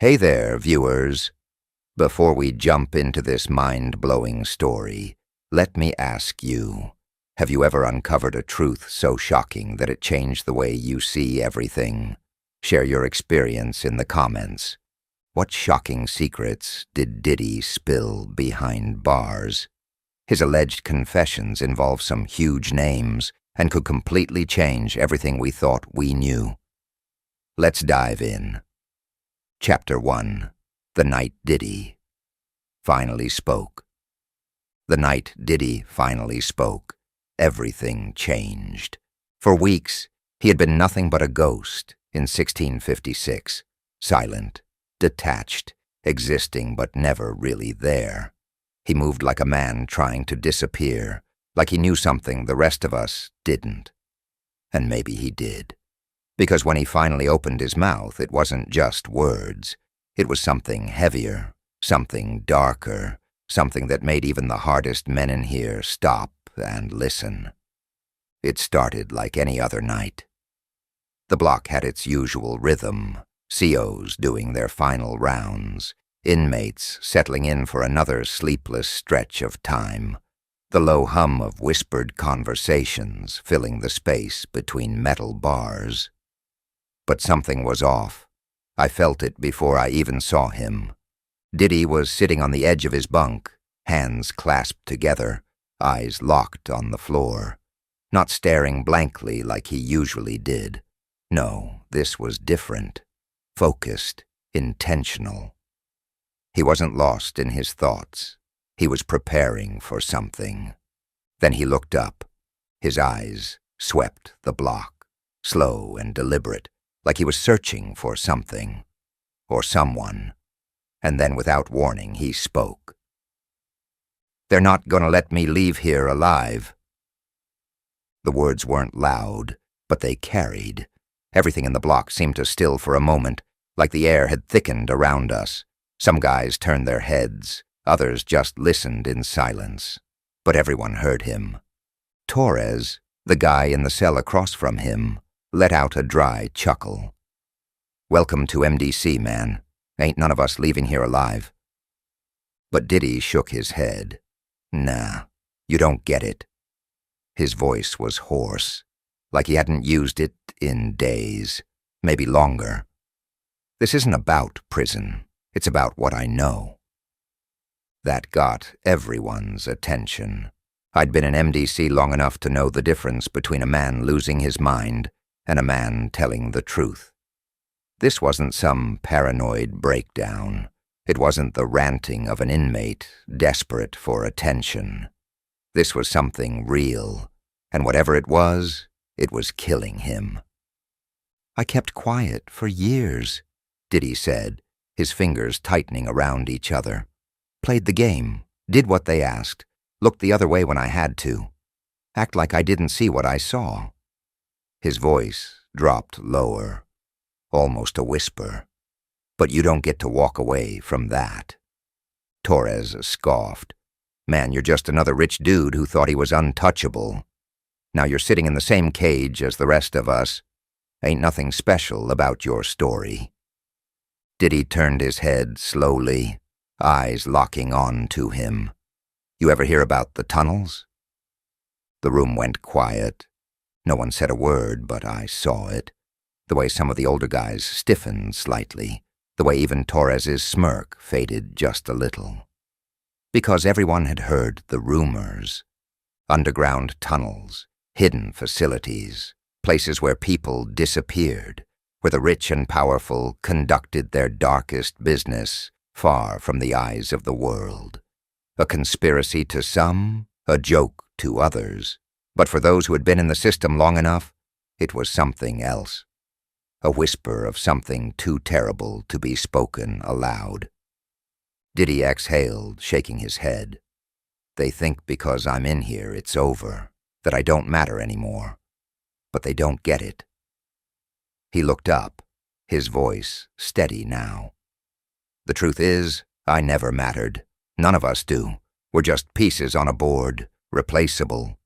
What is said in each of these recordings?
Hey there, viewers. Before we jump into this mind-blowing story, let me ask you, have you ever uncovered a truth so shocking that it changed the way you see everything? Share your experience in the comments. What shocking secrets did Diddy spill behind bars? His alleged confessions involve some huge names and could completely change everything we thought we knew. Let's dive in. Chapter 1. The Night Diddy finally spoke. The night Diddy finally spoke, everything changed. For weeks, he had been nothing but a ghost in 1656, silent, detached, existing but never really there. He moved like a man trying to disappear, like he knew something the rest of us didn't. And maybe he did. Because when he finally opened his mouth, it wasn't just words. It was something heavier, something darker, something that made even the hardest men in here stop and listen. It started like any other night. The block had its usual rhythm, COs doing their final rounds, inmates settling in for another sleepless stretch of time, the low hum of whispered conversations filling the space between metal bars. But something was off. I felt it before I even saw him. Diddy was sitting on the edge of his bunk, hands clasped together, eyes locked on the floor, not staring blankly like he usually did. No, this was different, focused, intentional. He wasn't lost in his thoughts. He was preparing for something. Then he looked up. His eyes swept the block, slow and deliberate, like he was searching for something, or someone. And then without warning, he spoke. "They're not gonna let me leave here alive." The words weren't loud, but they carried. Everything in the block seemed to still for a moment, like the air had thickened around us. Some guys turned their heads, others just listened in silence. But everyone heard him. Torres, the guy in the cell across from him, let out a dry chuckle. "Welcome to MDC, man. Ain't none of us leaving here alive." But Diddy shook his head. "Nah, you don't get it." His voice was hoarse, like he hadn't used it in days, maybe longer. "This isn't about prison. It's about what I know." That got everyone's attention. I'd been in MDC long enough to know the difference between a man losing his mind and a man telling the truth. This wasn't some paranoid breakdown. It wasn't the ranting of an inmate desperate for attention. This was something real, and whatever it was killing him. "I kept quiet for years," Diddy said, his fingers tightening around each other. "Played the game, did what they asked, looked the other way when I had to. Act like I didn't see what I saw." His voice dropped lower, almost a whisper. "But you don't get to walk away from that." Torres scoffed. "Man, you're just another rich dude who thought he was untouchable. Now you're sitting in the same cage as the rest of us. Ain't nothing special about your story." Diddy turned his head slowly, eyes locking on to him. "You ever hear about the tunnels?" The room went quiet. No one said a word, but I saw it. The way some of the older guys stiffened slightly, the way even Torres's smirk faded just a little. Because everyone had heard the rumors. Underground tunnels, hidden facilities, places where people disappeared, where the rich and powerful conducted their darkest business far from the eyes of the world. A conspiracy to some, a joke to others. But for those who had been in the system long enough, it was something else. A whisper of something too terrible to be spoken aloud. Diddy exhaled, shaking his head. "They think because I'm in here it's over, that I don't matter anymore. But they don't get it." He looked up, his voice steady now. "The truth is, I never mattered. None of us do. We're just pieces on a board, replaceable."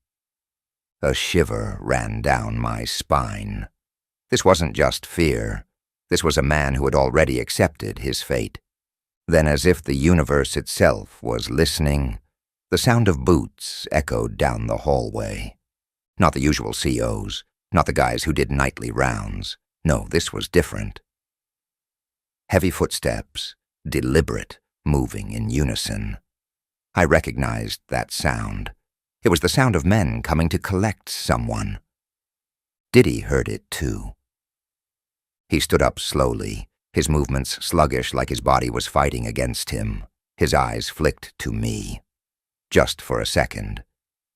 A shiver ran down my spine. This wasn't just fear. This was a man who had already accepted his fate. Then, as if the universe itself was listening, the sound of boots echoed down the hallway. Not the usual COs, not the guys who did nightly rounds. No, this was different. Heavy footsteps, deliberate, moving in unison. I recognized that sound. It was the sound of men coming to collect someone. Diddy heard it too. He stood up slowly, his movements sluggish like his body was fighting against him. His eyes flicked to me. Just for a second,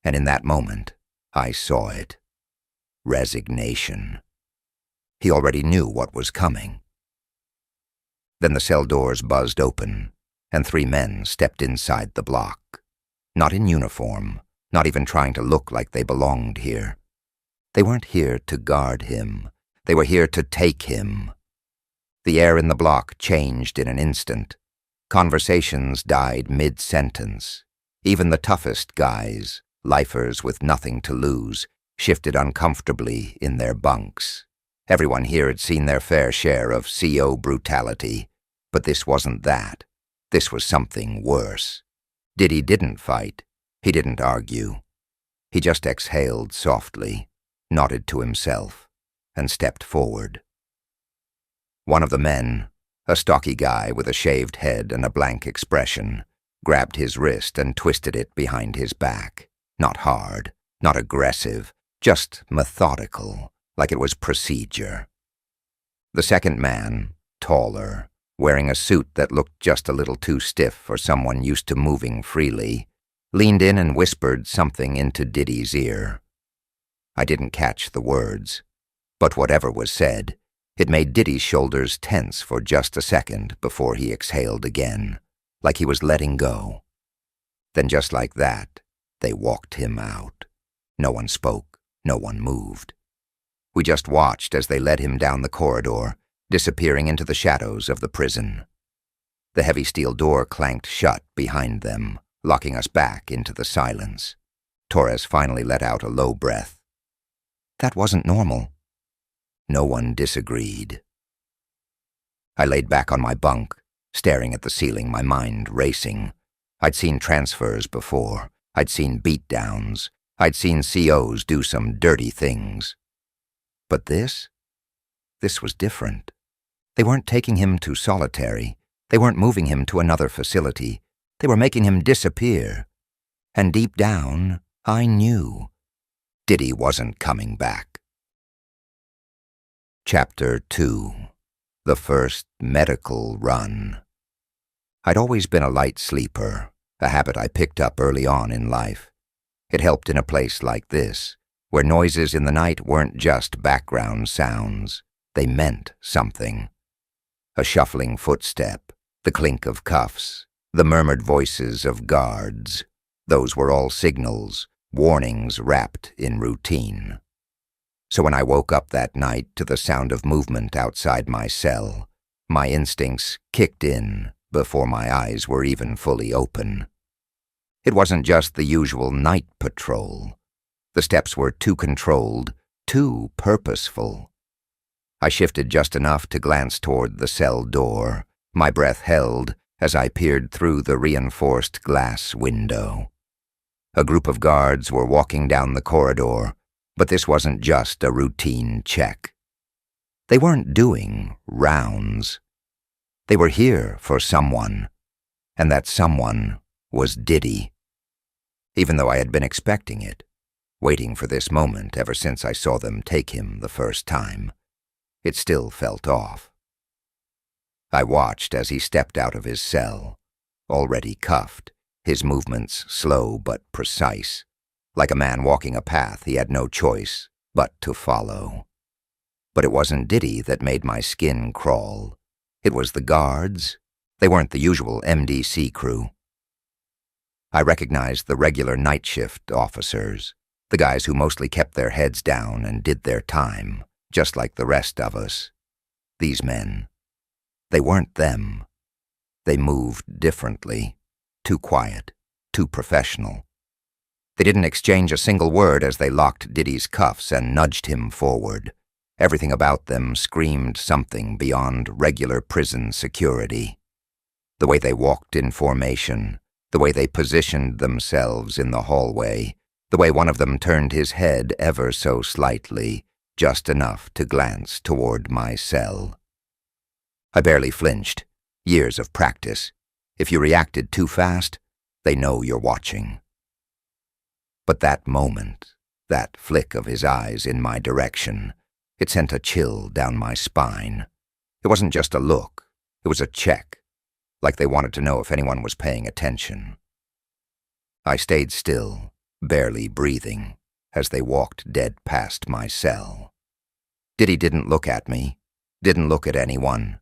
and in that moment, I saw it. Resignation. He already knew what was coming. Then the cell doors buzzed open, and 3 men stepped inside the block. Not in uniform, not even trying to look like they belonged here. They weren't here to guard him. They were here to take him. The air in the block changed in an instant. Conversations died mid-sentence. Even the toughest guys, lifers with nothing to lose, shifted uncomfortably in their bunks. Everyone here had seen their fair share of CO brutality, but this wasn't that. This was something worse. Diddy didn't fight. He didn't argue. He just exhaled softly, nodded to himself, and stepped forward. One of the men, a stocky guy with a shaved head and a blank expression, grabbed his wrist and twisted it behind his back. Not hard, not aggressive, just methodical, like it was procedure. The second man, taller, wearing a suit that looked just a little too stiff for someone used to moving freely, leaned in and whispered something into Diddy's ear. I didn't catch the words, but whatever was said, it made Diddy's shoulders tense for just a second before he exhaled again, like he was letting go. Then just like that, they walked him out. No one spoke, no one moved. We just watched as they led him down the corridor, disappearing into the shadows of the prison. The heavy steel door clanked shut behind them, locking us back into the silence. Torres finally let out a low breath. That wasn't normal. No one disagreed. I laid back on my bunk, staring at the ceiling, my mind racing. I'd seen transfers before. I'd seen beatdowns. I'd seen COs do some dirty things. But this was different. They weren't taking him to solitary. They weren't moving him to another facility. They were making him disappear. And deep down, I knew Diddy wasn't coming back. Chapter 2. The First Medical Run. I'd always been a light sleeper, a habit I picked up early on in life. It helped in a place like this, where noises in the night weren't just background sounds. They meant something. A shuffling footstep, the clink of cuffs, the murmured voices of guards. Those were all signals, warnings wrapped in routine. So when I woke up that night to the sound of movement outside my cell, my instincts kicked in before my eyes were even fully open. It wasn't just the usual night patrol. The steps were too controlled, too purposeful. I shifted just enough to glance toward the cell door, my breath held as I peered through the reinforced glass window. A group of guards were walking down the corridor, but this wasn't just a routine check. They weren't doing rounds. They were here for someone, and that someone was Diddy. Even though I had been expecting it, waiting for this moment ever since I saw them take him the first time, it still felt off. I watched as he stepped out of his cell, already cuffed, his movements slow but precise, like a man walking a path he had no choice but to follow. But it wasn't Diddy that made my skin crawl. It was the guards. They weren't the usual MDC crew. I recognized the regular night shift officers, the guys who mostly kept their heads down and did their time, just like the rest of us. These men, they weren't them. They moved differently, too quiet, too professional. They didn't exchange a single word as they locked Diddy's cuffs and nudged him forward. Everything about them screamed something beyond regular prison security. The way they walked in formation, the way they positioned themselves in the hallway, the way one of them turned his head ever so slightly, just enough to glance toward my cell. I barely flinched. Years of practice. If you reacted too fast, they know you're watching. But that moment, that flick of his eyes in my direction, it sent a chill down my spine. It wasn't just a look, it was a check, like they wanted to know if anyone was paying attention. I stayed still, barely breathing, as they walked dead past my cell. Diddy didn't look at me, didn't look at anyone,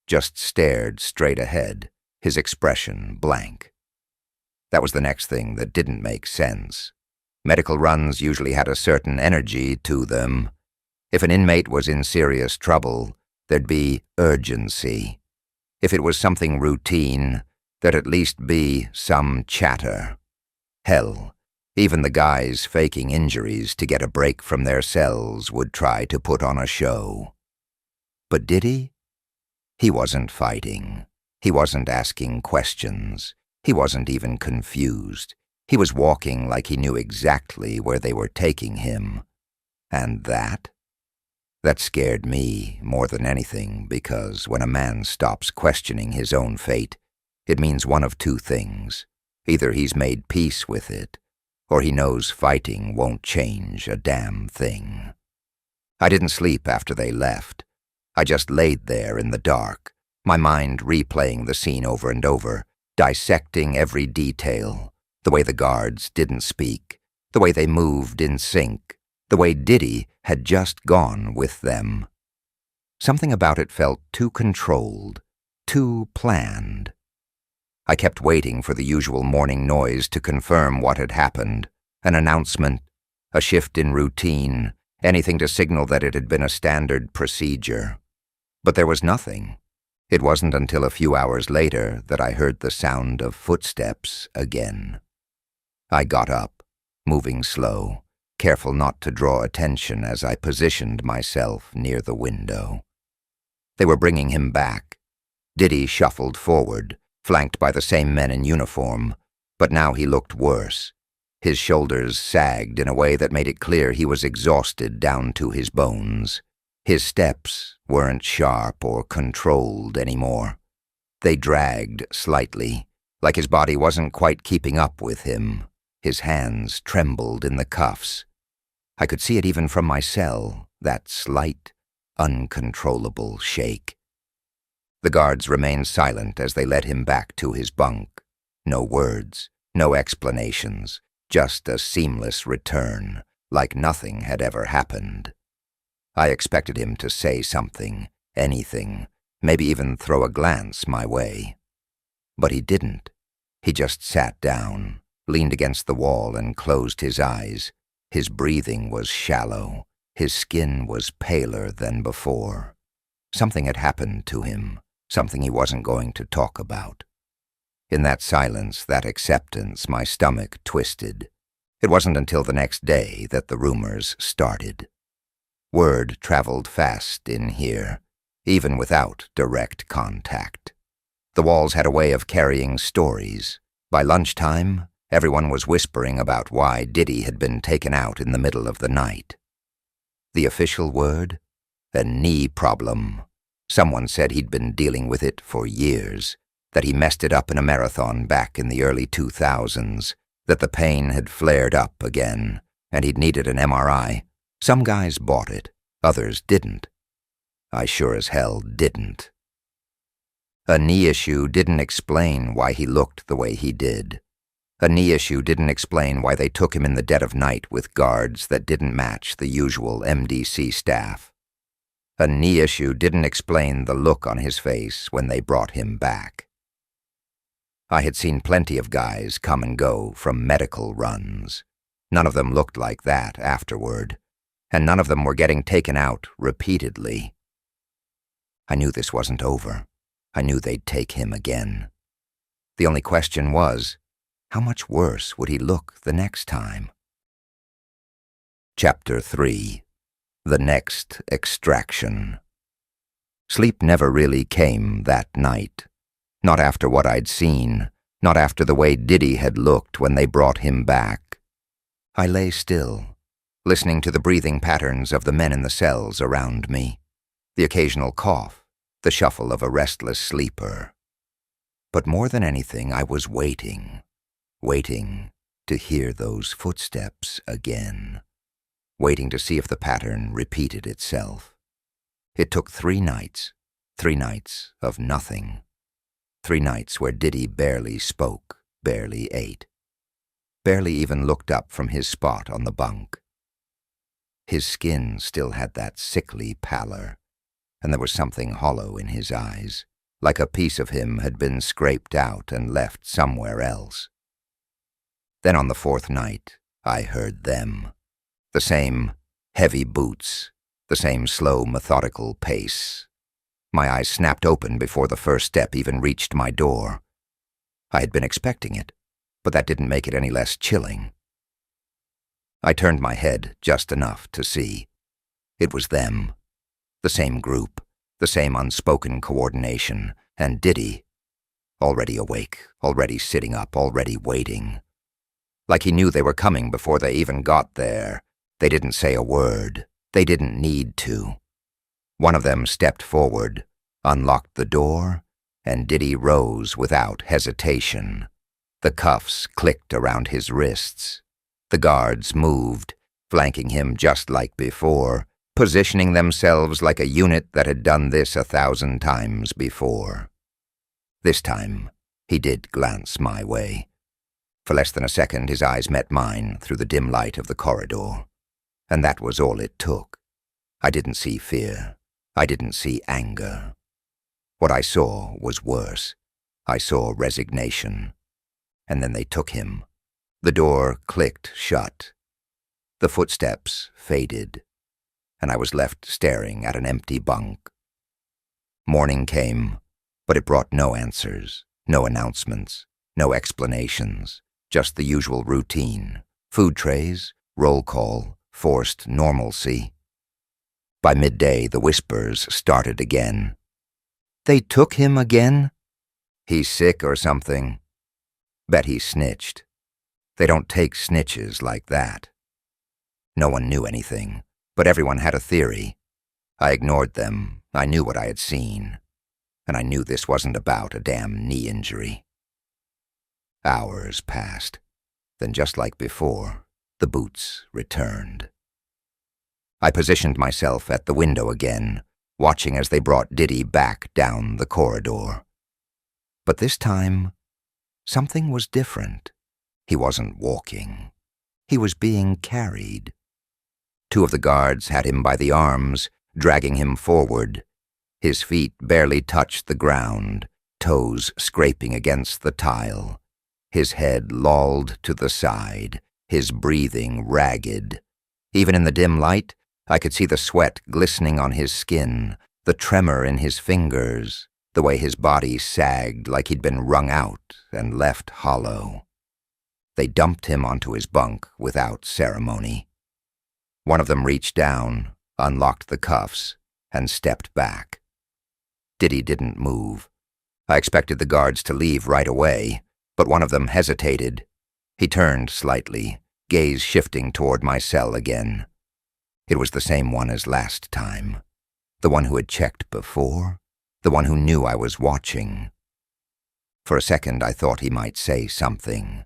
just stared straight ahead, his expression blank. That was the next thing that didn't make sense. Medical runs usually had a certain energy to them. If an inmate was in serious trouble, there'd be urgency. If it was something routine, there'd at least be some chatter. Hell, even the guys faking injuries to get a break from their cells would try to put on a show. But Diddy? He wasn't fighting. He wasn't asking questions. He wasn't even confused. He was walking like he knew exactly where they were taking him. And that scared me more than anything, because when a man stops questioning his own fate, it means one of two things. Either he's made peace with it, or he knows fighting won't change a damn thing. I didn't sleep after they left. I just laid there in the dark, my mind replaying the scene over and over, dissecting every detail, the way the guards didn't speak, the way they moved in sync, the way Diddy had just gone with them. Something about it felt too controlled, too planned. I kept waiting for the usual morning noise to confirm what had happened, an announcement, a shift in routine, anything to signal that it had been a standard procedure. But there was nothing. It wasn't until a few hours later that I heard the sound of footsteps again. I got up, moving slow, careful not to draw attention as I positioned myself near the window. They were bringing him back. Diddy shuffled forward, flanked by the same men in uniform, but now he looked worse. His shoulders sagged in a way that made it clear he was exhausted down to his bones. His steps weren't sharp or controlled anymore. They dragged slightly, like his body wasn't quite keeping up with him. His hands trembled in the cuffs. I could see it even from my cell, that slight, uncontrollable shake. The guards remained silent as they led him back to his bunk. No words, no explanations, just a seamless return, like nothing had ever happened. I expected him to say something, anything, maybe even throw a glance my way. But he didn't. He just sat down, leaned against the wall and closed his eyes. His breathing was shallow. His skin was paler than before. Something had happened to him, something he wasn't going to talk about. In that silence, that acceptance, my stomach twisted. It wasn't until the next day that the rumors started. Word traveled fast in here, even without direct contact. The walls had a way of carrying stories. By lunchtime, everyone was whispering about why Diddy had been taken out in the middle of the night. The official word? A knee problem. Someone said he'd been dealing with it for years, that he messed it up in a marathon back in the early 2000s, that the pain had flared up again, and he'd needed an MRI. Some guys bought it, others didn't. I sure as hell didn't. A knee issue didn't explain why he looked the way he did. A knee issue didn't explain why they took him in the dead of night with guards that didn't match the usual MDC staff. A knee issue didn't explain the look on his face when they brought him back. I had seen plenty of guys come and go from medical runs. None of them looked like that afterward, and none of them were getting taken out repeatedly. I knew this wasn't over. I knew they'd take him again. The only question was, how much worse would he look the next time? Chapter 3. The next extraction. Sleep never really came that night. Not after what I'd seen, not after the way Diddy had looked when they brought him back. I lay still, listening to the breathing patterns of the men in the cells around me, the occasional cough, the shuffle of a restless sleeper. But more than anything, I was waiting to hear those footsteps again, waiting to see if the pattern repeated itself. It took 3 nights, 3 nights of nothing, 3 nights where Diddy barely spoke, barely ate, barely even looked up from his spot on the bunk. His skin still had that sickly pallor, and there was something hollow in his eyes, like a piece of him had been scraped out and left somewhere else. Then on the 4th night, I heard them. The same heavy boots, the same slow, methodical pace. My eyes snapped open before the first step even reached my door. I had been expecting it, but that didn't make it any less chilling. I turned my head just enough to see. It was them. The same group, the same unspoken coordination, and Diddy, already awake, already sitting up, already waiting. Like he knew they were coming before they even got there. They didn't say a word. They didn't need to. One of them stepped forward, unlocked the door, and Diddy rose without hesitation. The cuffs clicked around his wrists. The guards moved, flanking him just like before, positioning themselves like a unit that had done this 1,000 times before. This time, he did glance my way. For less than a second, his eyes met mine through the dim light of the corridor. And that was all it took. I didn't see fear. I didn't see anger. What I saw was worse. I saw resignation. And then they took him. The door clicked shut. The footsteps faded, and I was left staring at an empty bunk. Morning came, but it brought no answers, no announcements, no explanations. Just the usual routine, food trays, roll call, forced normalcy. By midday, the whispers started again. They took him again? He's sick or something. Bet he snitched. They don't take snitches like that. No one knew anything, but everyone had a theory. I ignored them. I knew what I had seen. And I knew this wasn't about a damn knee injury. Hours passed. Then just like before, the boots returned. I positioned myself at the window again, watching as they brought Diddy back down the corridor. But this time, something was different. He wasn't walking. He was being carried. 2 of the guards had him by the arms, dragging him forward. His feet barely touched the ground, toes scraping against the tile. His head lolled to the side, his breathing ragged. Even in the dim light, I could see the sweat glistening on his skin, the tremor in his fingers, the way his body sagged like he'd been wrung out and left hollow. They dumped him onto his bunk without ceremony. One of them reached down, unlocked the cuffs, and stepped back. Diddy didn't move. I expected the guards to leave right away, but one of them hesitated. He turned slightly, gaze shifting toward my cell again. It was the same one as last time. The one who had checked before, the one who knew I was watching. For a second I thought he might say something,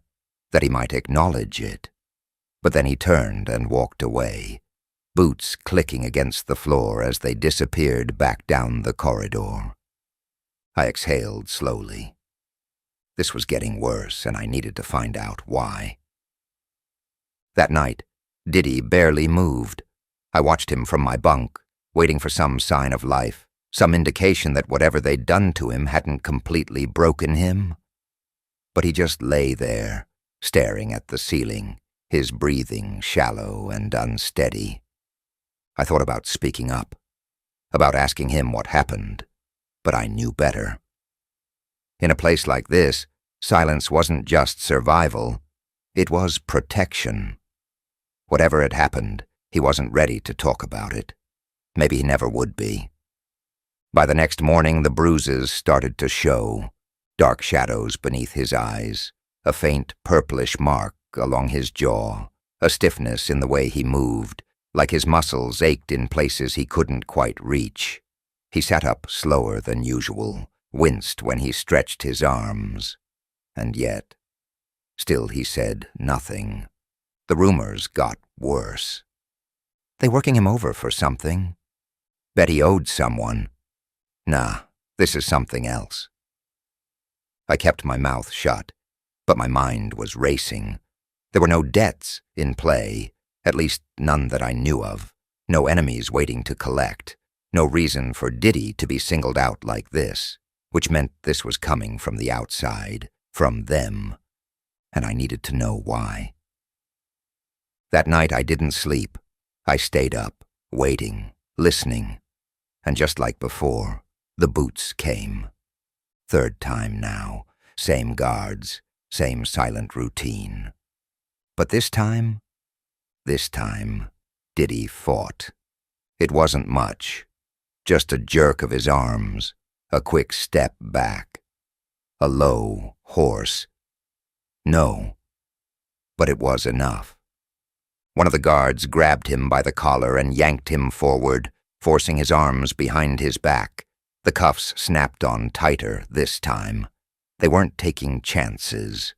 that he might acknowledge it. But then he turned and walked away, boots clicking against the floor as they disappeared back down the corridor. I exhaled slowly. This was getting worse, and I needed to find out why. That night, Diddy barely moved. I watched him from my bunk, waiting for some sign of life, some indication that whatever they'd done to him hadn't completely broken him. But he just lay there, staring at the ceiling, his breathing shallow and unsteady. I thought about speaking up, about asking him what happened, but I knew better. In a place like this, silence wasn't just survival, it was protection. Whatever had happened, He wasn't ready to talk about it. Maybe he never would be. By the next morning, the bruises started to show. Dark shadows beneath his eyes, a faint purplish mark along his jaw, a stiffness in the way he moved, like his muscles ached in places he couldn't quite reach. He sat up slower than usual, winced when he stretched his arms. And yet, still he said nothing. The rumors got worse. They working him over for something? Bet he owed someone. Nah, this is something else. I kept my mouth shut, but my mind was racing. There were no debts in play, at least none that I knew of, no enemies waiting to collect, no reason for Diddy to be singled out like this, which meant this was coming from the outside, from them, and I needed to know why. That night I didn't sleep. I stayed up, waiting, listening, and just like before, the boots came. Third time now, same guards, same silent routine. But this time, Diddy fought. It wasn't much, just a jerk of his arms, a quick step back, a low, hoarse, no, but it was enough. One of the guards grabbed him by the collar and yanked him forward, forcing his arms behind his back. The cuffs snapped on tighter this time. They weren't taking chances.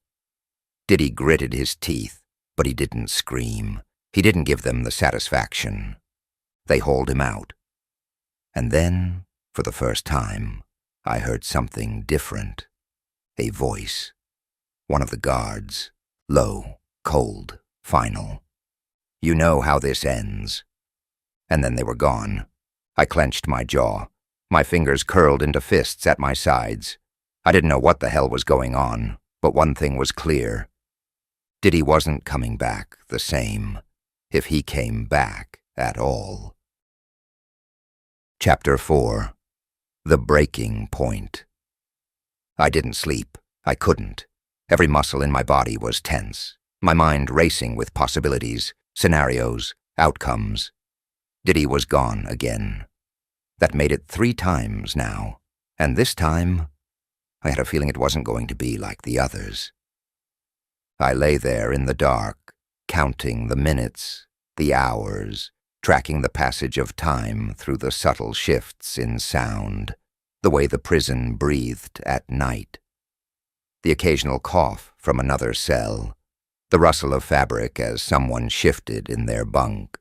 Diddy gritted his teeth, but he didn't scream. He didn't give them the satisfaction. They hauled him out. And then, for the first time, I heard something different. A voice. One of the guards. Low, cold, final. You know how this ends. And then they were gone. I clenched my jaw. My fingers curled into fists at my sides. I didn't know what the hell was going on, but one thing was clear. Diddy wasn't coming back the same, if he came back at all. Chapter 4. The Breaking Point. I didn't sleep. I couldn't. Every muscle in my body was tense, my mind racing with possibilities, scenarios, outcomes. Diddy was gone again. That made it 3 times now, and this time, I had a feeling it wasn't going to be like the others. I lay there in the dark, counting the minutes, the hours, tracking the passage of time through the subtle shifts in sound, the way the prison breathed at night. The occasional cough from another cell, the rustle of fabric as someone shifted in their bunk,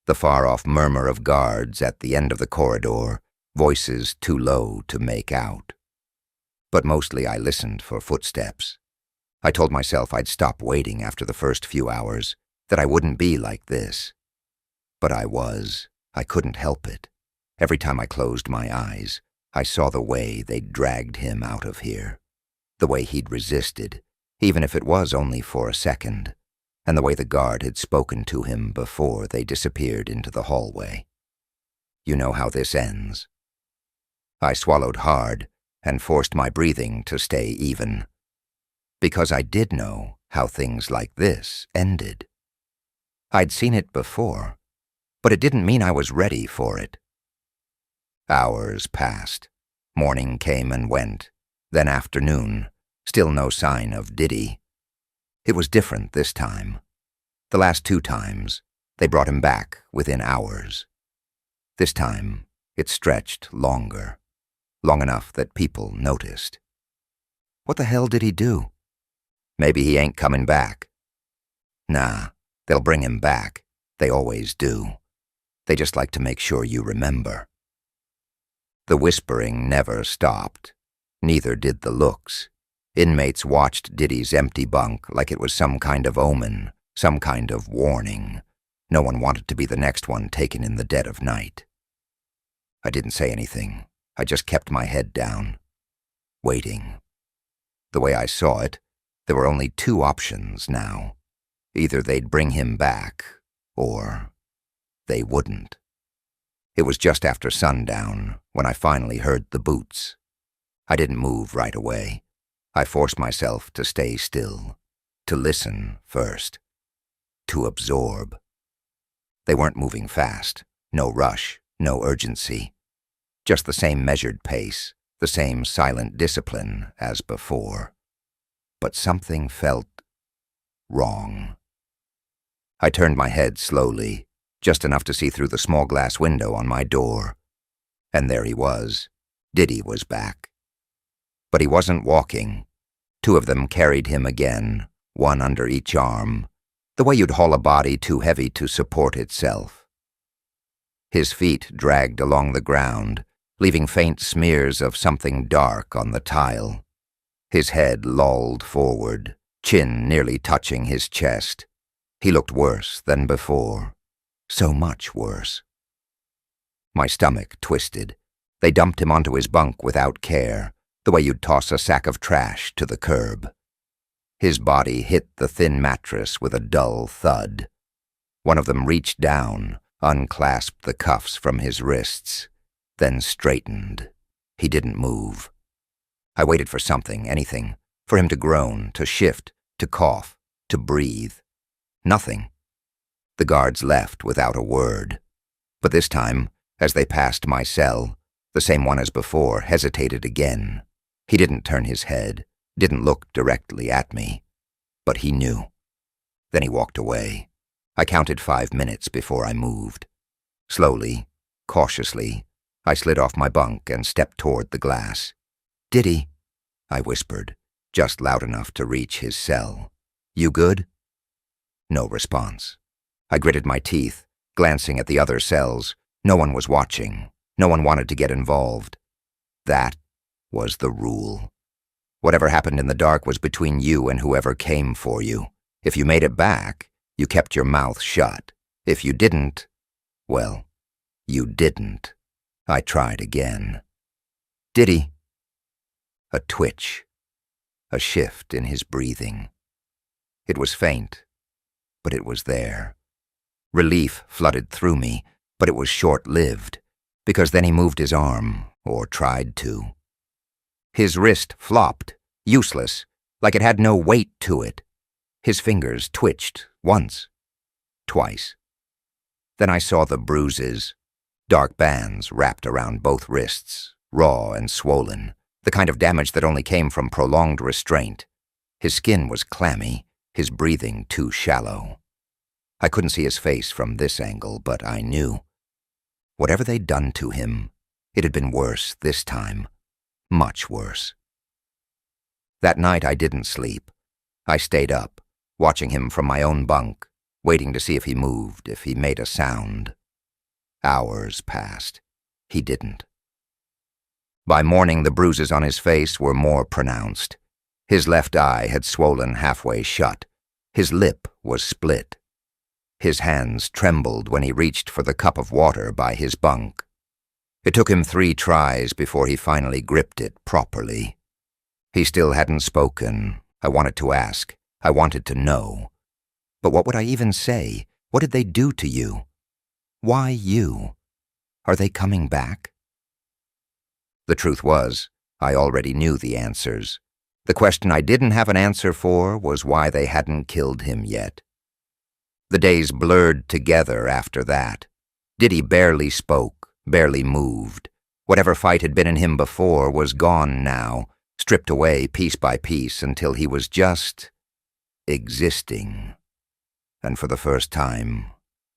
the far-off murmur of guards at the end of the corridor, voices too low to make out. But mostly I listened for footsteps. I told myself I'd stop waiting after the first few hours, that I wouldn't be like this. But I was. I couldn't help it. Every time I closed my eyes, I saw the way they'd dragged him out of here, the way he'd resisted, even if it was only for a second, and the way the guard had spoken to him before they disappeared into the hallway. You know how this ends. I swallowed hard and forced my breathing to stay even, because I did know how things like this ended. I'd seen it before, but it didn't mean I was ready for it. Hours passed. Morning came and went, then afternoon, still no sign of Diddy. It was different this time. The last 2 times, they brought him back within hours. This time, it stretched longer, long enough that people noticed. What the hell did he do? Maybe he ain't coming back. Nah, they'll bring him back. They always do. They just like to make sure you remember. The whispering never stopped. Neither did the looks. Inmates watched Diddy's empty bunk like it was some kind of omen, some kind of warning. No one wanted to be the next one taken in the dead of night. I didn't say anything. I just kept my head down, waiting. The way I saw it, there were only 2 options now. Either they'd bring him back, or they wouldn't. It was just after sundown when I finally heard the boots. I didn't move right away. I forced myself to stay still, to listen first, to absorb. They weren't moving fast. No rush, no urgency. Just the same measured pace, the same silent discipline as before. But something felt wrong. I turned my head slowly, just enough to see through the small glass window on my door. And there he was. Diddy was back. But he wasn't walking. Two of them carried him again, one under each arm, the way you'd haul a body too heavy to support itself. His feet dragged along the ground, leaving faint smears of something dark on the tile. His head lolled forward, chin nearly touching his chest. He looked worse than before. So much worse. My stomach twisted. They dumped him onto his bunk without care, the way you'd toss a sack of trash to the curb. His body hit the thin mattress with a dull thud. One of them reached down, unclasped the cuffs from his wrists, then straightened. He didn't move. I waited for something, anything, for him to groan, to shift, to cough, to breathe. Nothing. The guards left without a word. But this time, as they passed my cell, the same one as before hesitated again. He didn't turn his head, didn't look directly at me. But he knew. Then he walked away. I counted 5 minutes before I moved. Slowly, cautiously, I slid off my bunk and stepped toward the glass. "Diddy," I whispered, just loud enough to reach his cell. "You good?" No response. I gritted my teeth, glancing at the other cells. No one was watching. No one wanted to get involved. That was the rule. Whatever happened in the dark was between you and whoever came for you. If you made it back, you kept your mouth shut. If you didn't, well, you didn't. I tried again. "Diddy." A twitch. A shift in his breathing. It was faint, but it was there. Relief flooded through me, but it was short-lived, because then he moved his arm, or tried to. His wrist flopped, useless, like it had no weight to it. His fingers twitched once, twice. Then I saw the bruises, dark bands wrapped around both wrists, raw and swollen, the kind of damage that only came from prolonged restraint. His skin was clammy, his breathing too shallow. I couldn't see his face from this angle, but I knew. Whatever they'd done to him, it had been worse this time. Much worse. That night I didn't sleep. I stayed up, watching him from my own bunk, waiting to see if he moved, if he made a sound. Hours passed. He didn't. By morning, the bruises on his face were more pronounced. His left eye had swollen halfway shut. His lip was split. His hands trembled when he reached for the cup of water by his bunk. It took him 3 tries before he finally gripped it properly. He still hadn't spoken. I wanted to ask. I wanted to know. But what would I even say? What did they do to you? Why you? Are they coming back? The truth was, I already knew the answers. The question I didn't have an answer for was why they hadn't killed him yet. The days blurred together after that. Diddy barely spoke, barely moved. Whatever fight had been in him before was gone now, stripped away piece by piece until he was just existing. And for the first time,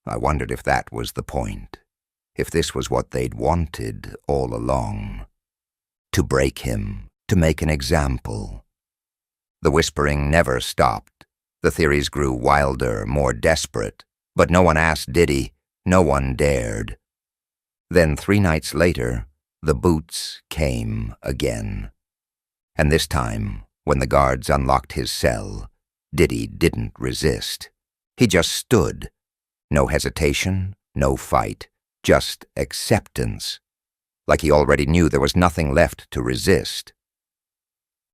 I wondered if that was the point, if this was what they'd wanted all along. To break him, to make an example. The whispering never stopped. The theories grew wilder, more desperate, but no one asked Diddy, no one dared. Then 3 nights later, the boots came again. And this time, when the guards unlocked his cell, Diddy didn't resist. He just stood. No hesitation, no fight, just acceptance. Like he already knew there was nothing left to resist.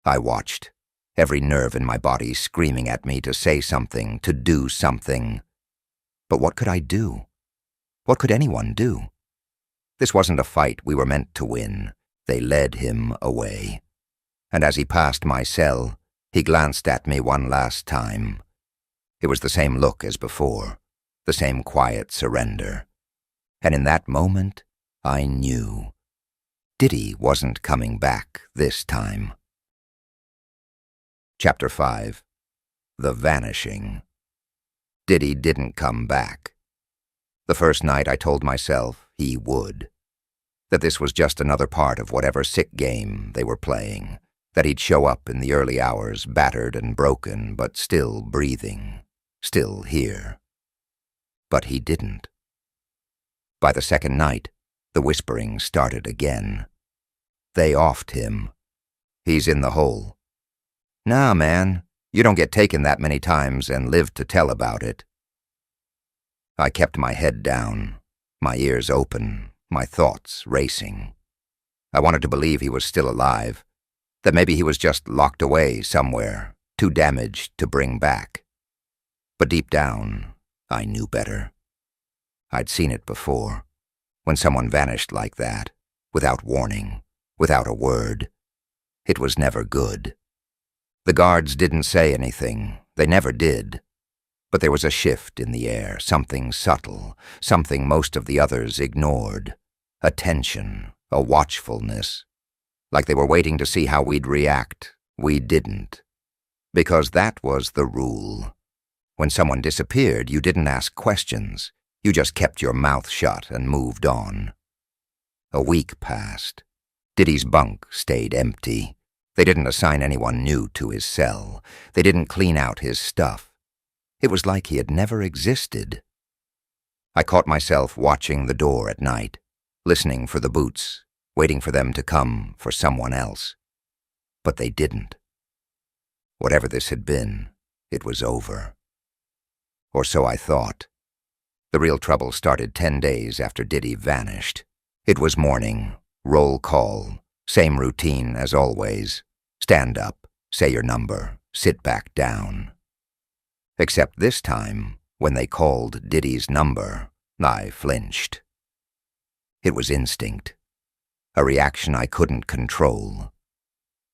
I watched. Every nerve in my body screaming at me to say something, to do something. But what could I do? What could anyone do? This wasn't a fight we were meant to win. They led him away. And as he passed my cell, he glanced at me one last time. It was the same look as before. the same quiet surrender. And in that moment, I knew. Diddy wasn't coming back this time. Chapter 5. The Vanishing. Diddy didn't come back. The first night I told myself he would. That this was just another part of whatever sick game they were playing. That he'd show up in the early hours, battered and broken, but still breathing, still here. But he didn't. By the second night, the whispering started again. They offed him. He's in the hole. Nah, man, you don't get taken that many times and live to tell about it. I kept my head down, my ears open, my thoughts racing. I wanted to believe he was still alive, that maybe he was just locked away somewhere, too damaged to bring back. But deep down, I knew better. I'd seen it before, when someone vanished like that, without warning, without a word. It was never good. The guards didn't say anything, they never did. But there was a shift in the air, something subtle, something most of the others ignored. A tension, a watchfulness. Like they were waiting to see how we'd react. We didn't. Because that was the rule. When someone disappeared, you didn't ask questions. You just kept your mouth shut and moved on. A week passed. Diddy's bunk stayed empty. They didn't assign anyone new to his cell. They didn't clean out his stuff. It was like he had never existed. I caught myself watching the door at night, listening for the boots, waiting for them to come for someone else. But they didn't. Whatever this had been, it was over. Or so I thought. The real trouble started 10 days after Diddy vanished. It was morning, roll call, same routine as always. Stand up, say your number, sit back down. Except this time, when they called Diddy's number, I flinched. It was instinct, a reaction I couldn't control.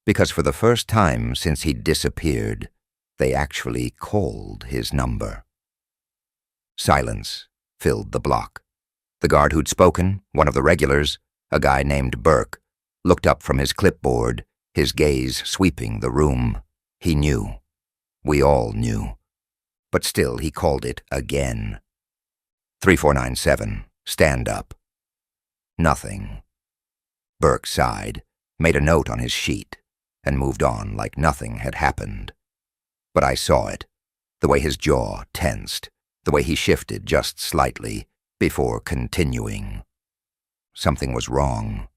Because for the first time since he'd disappeared, they actually called his number. Silence filled the block. The guard who'd spoken, one of the regulars, a guy named Burke, looked up from his clipboard, his gaze sweeping the room. He knew. We all knew. But still he called it again. 3497, stand up. Nothing. Burke sighed, made a note on his sheet, and moved on like nothing had happened. But I saw it, the way his jaw tensed, the way he shifted just slightly before continuing. Something was wrong,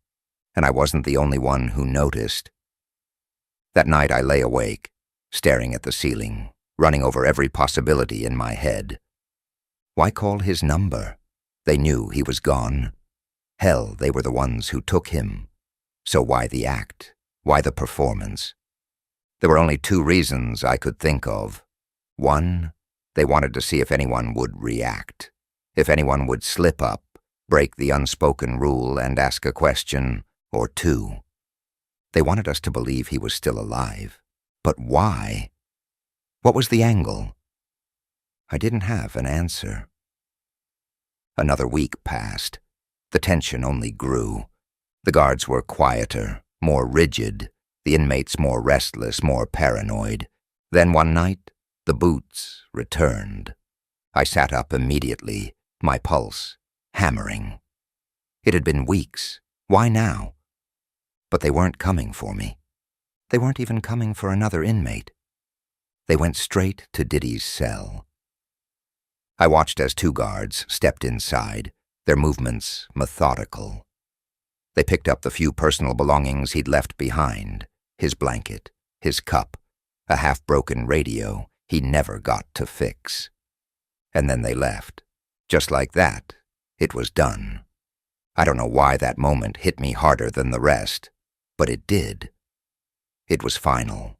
and I wasn't the only one who noticed. That night I lay awake, staring at the ceiling, running over every possibility in my head. Why call his number? They knew he was gone. Hell, they were the ones who took him. So why the act? Why the performance? There were only two reasons I could think of. One, they wanted to see if anyone would react, if anyone would slip up, break the unspoken rule and ask a question, or two. They wanted us to believe he was still alive. But why? What was the angle? I didn't have an answer. Another week passed. The tension only grew. The guards were quieter, more rigid, the inmates more restless, more paranoid. Then one night, the boots returned. I sat up immediately, my pulse hammering. It had been weeks. Why now? But they weren't coming for me. They weren't even coming for another inmate. They went straight to Diddy's cell. I watched as two guards stepped inside, their movements methodical. They picked up the few personal belongings he'd left behind, his blanket, his cup, a half-broken radio he never got to fix. And then they left. Just like that, it was done. I don't know why that moment hit me harder than the rest, but it did. It was final.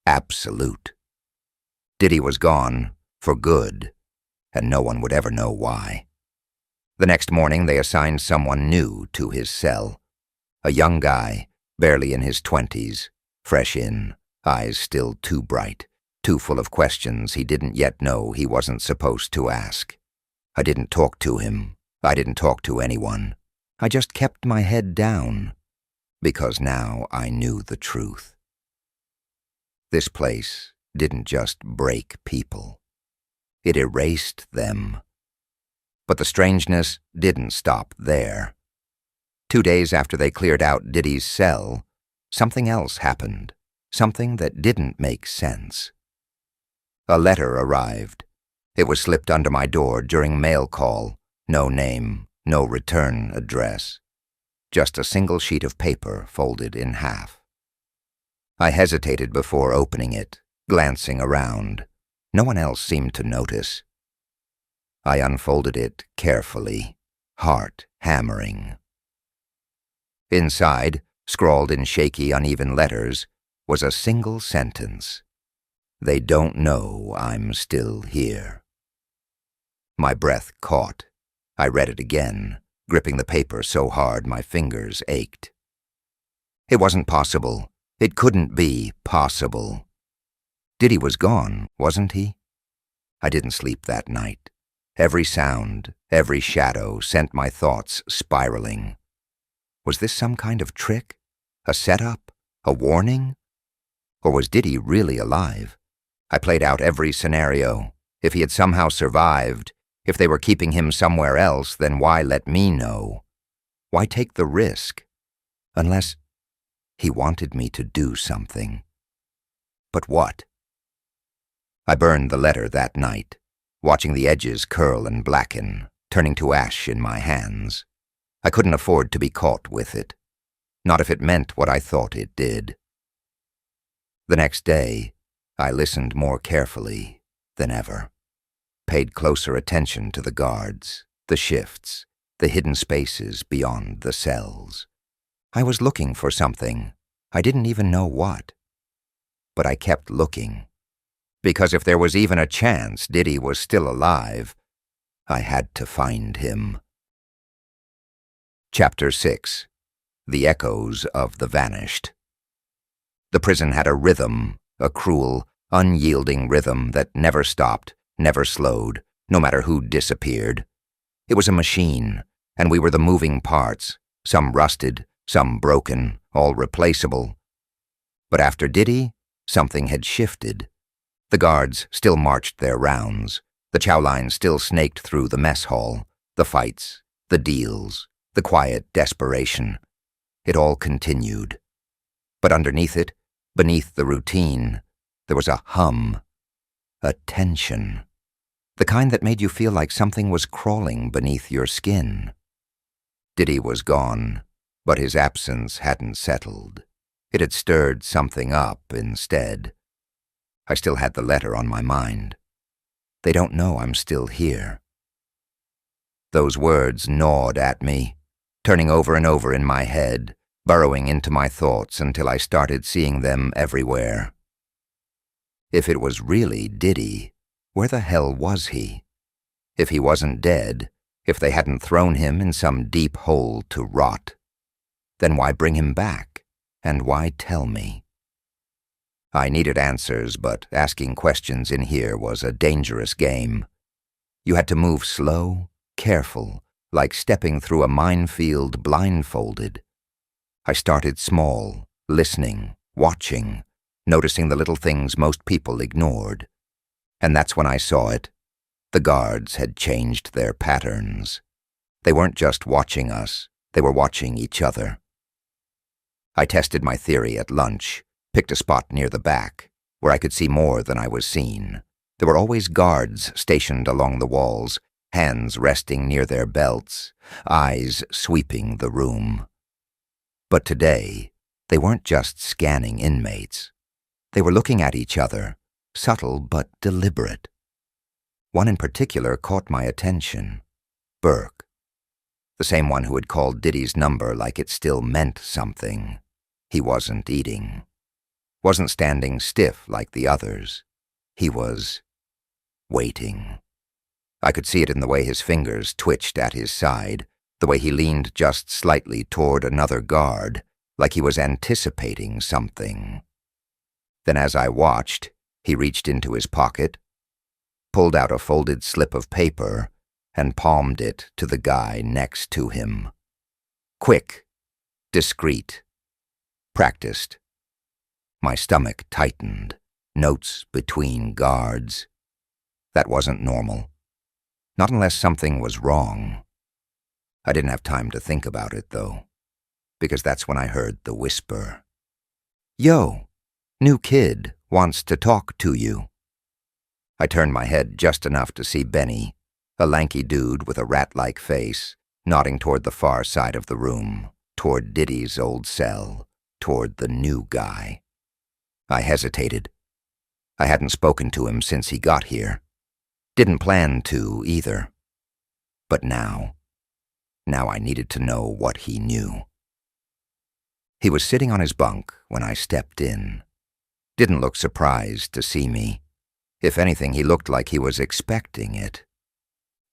Absolute. Diddy was gone, for good, and no one would ever know why. The next morning they assigned someone new to his cell. A young guy, barely in his 20s, fresh in, eyes still too bright, too full of questions he didn't yet know he wasn't supposed to ask. I didn't talk to him. I didn't talk to anyone. I just kept my head down, because now I knew the truth. This place didn't just break people. It erased them. But the strangeness didn't stop there. 2 days after they cleared out Diddy's cell, something else happened, something that didn't make sense. A letter arrived. It was slipped under my door during mail call. No name, no return address. Just a single sheet of paper folded in half. I hesitated before opening it, glancing around. No one else seemed to notice. I unfolded it carefully, heart hammering. Inside, scrawled in shaky, uneven letters, was a single sentence. They don't know I'm still here. My breath caught. I read it again, gripping the paper so hard my fingers ached. It wasn't possible. It couldn't be possible. Diddy was gone, wasn't he? I didn't sleep that night. Every sound, every shadow sent my thoughts spiraling. Was this some kind of trick? A setup? A warning? Or was Diddy really alive? I played out every scenario. If he had somehow survived, if they were keeping him somewhere else, then why let me know? Why take the risk? Unless he wanted me to do something. But what? I burned the letter that night, watching the edges curl and blacken, turning to ash in my hands. I couldn't afford to be caught with it. Not if it meant what I thought it did. The next day, I listened more carefully than ever. Paid closer attention to the guards, the shifts, the hidden spaces beyond the cells. I was looking for something. I didn't even know what. But I kept looking. Because if there was even a chance Diddy was still alive, I had to find him. Chapter 6. The Echoes of the Vanished. The prison had a rhythm, a cruel, unyielding rhythm that never stopped, never slowed, no matter who disappeared. It was a machine, and we were the moving parts, some rusted, some broken, all replaceable. But after Diddy, something had shifted. The guards still marched their rounds. The chow line still snaked through the mess hall. The fights, the deals, the quiet desperation. It all continued. But underneath it, beneath the routine, there was a hum, a tension. The kind that made you feel like something was crawling beneath your skin. Diddy was gone, but his absence hadn't settled. It had stirred something up instead. I still had the letter on my mind. They don't know I'm still here. Those words gnawed at me, turning over and over in my head, burrowing into my thoughts until I started seeing them everywhere. If it was really Diddy, where the hell was he? If he wasn't dead, if they hadn't thrown him in some deep hole to rot, then why bring him back, and why tell me? I needed answers, but asking questions in here was a dangerous game. You had to move slow, careful, like stepping through a minefield blindfolded. I started small, listening, watching, noticing the little things most people ignored. And that's when I saw it. The guards had changed their patterns. They weren't just watching us, they were watching each other. I tested my theory at lunch, picked a spot near the back, where I could see more than I was seen. There were always guards stationed along the walls, hands resting near their belts, eyes sweeping the room. But today, they weren't just scanning inmates. They were looking at each other, subtle but deliberate. One in particular caught my attention. Burke. The same one who had called Diddy's number like it still meant something. He wasn't eating. Wasn't standing stiff like the others. He was waiting. I could see it in the way his fingers twitched at his side, the way he leaned just slightly toward another guard, like he was anticipating something. Then as I watched, He reached into his pocket, pulled out a folded slip of paper, and palmed it to the guy next to him. Quick, discreet, practiced. My stomach tightened, notes between guards. That wasn't normal. Not unless something was wrong. I didn't have time to think about it, though, because that's when I heard the whisper. "Yo, new kid wants to talk to you." I turned my head just enough to see Benny, a lanky dude with a rat-like face, nodding toward the far side of the room, toward Diddy's old cell, toward the new guy. I hesitated. I hadn't spoken to him since he got here. Didn't plan to, either. But now I needed to know what he knew. He was sitting on his bunk when I stepped in. Didn't look surprised to see me. If anything, he looked like he was expecting it.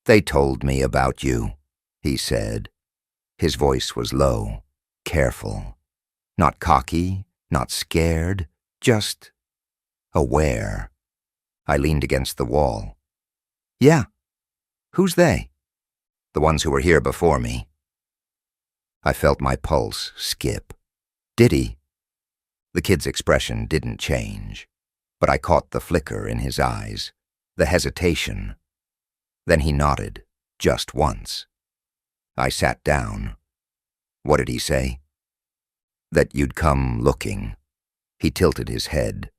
"They told me about you," he said. His voice was low, careful. Not cocky, not scared, just aware. I leaned against the wall. "Yeah. Who's they?" "The ones who were here before me." I felt my pulse skip. "Diddy?" The kid's expression didn't change, but I caught the flicker in his eyes, the hesitation. Then he nodded, just once. I sat down. What did he say? "That you'd come looking." He tilted his head.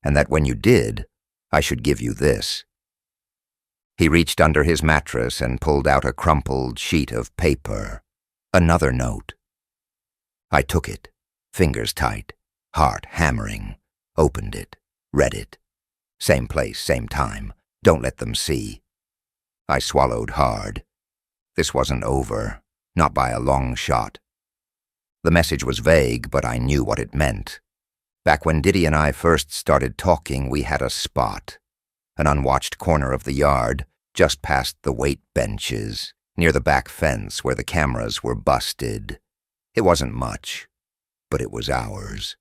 "And that when you did, I should give you this." He reached under his mattress and pulled out a crumpled sheet of paper. Another note. I took it, fingers tight, heart hammering, opened it, read it. Same place, same time. Don't let them see. I swallowed hard. This wasn't over, not by a long shot. The message was vague, but I knew what it meant. Back when Diddy and I first started talking, we had a spot. An unwatched corner of the yard, just past the weight benches, near the back fence where the cameras were busted. It wasn't much, but it was ours.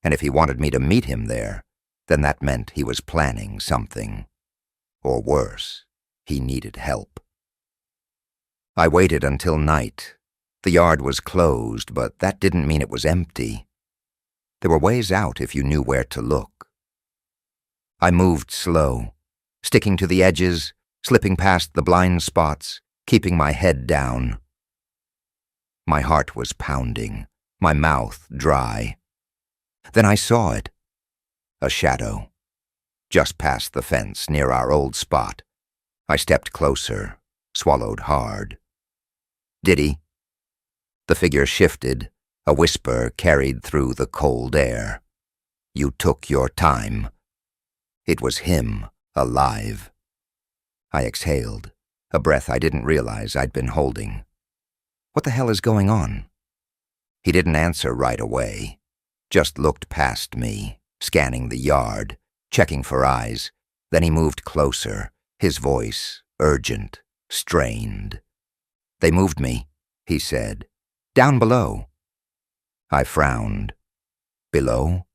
And if he wanted me to meet him there, then that meant he was planning something. Or worse, he needed help. I waited until night. The yard was closed, but that didn't mean it was empty. There were ways out if you knew where to look. I moved slow, sticking to the edges, slipping past the blind spots, keeping my head down. My heart was pounding, my mouth dry. Then I saw it. A shadow. Just past the fence, near our old spot. I stepped closer, swallowed hard. "Diddy?" The figure shifted, a whisper carried through the cold air. "You took your time." It was him, alive. I exhaled, a breath I didn't realize I'd been holding. What the hell is going on? He didn't answer right away, just looked past me, scanning the yard, checking for eyes. Then he moved closer, his voice urgent, strained. "They moved me," he said. "Down below." I frowned. "Below?"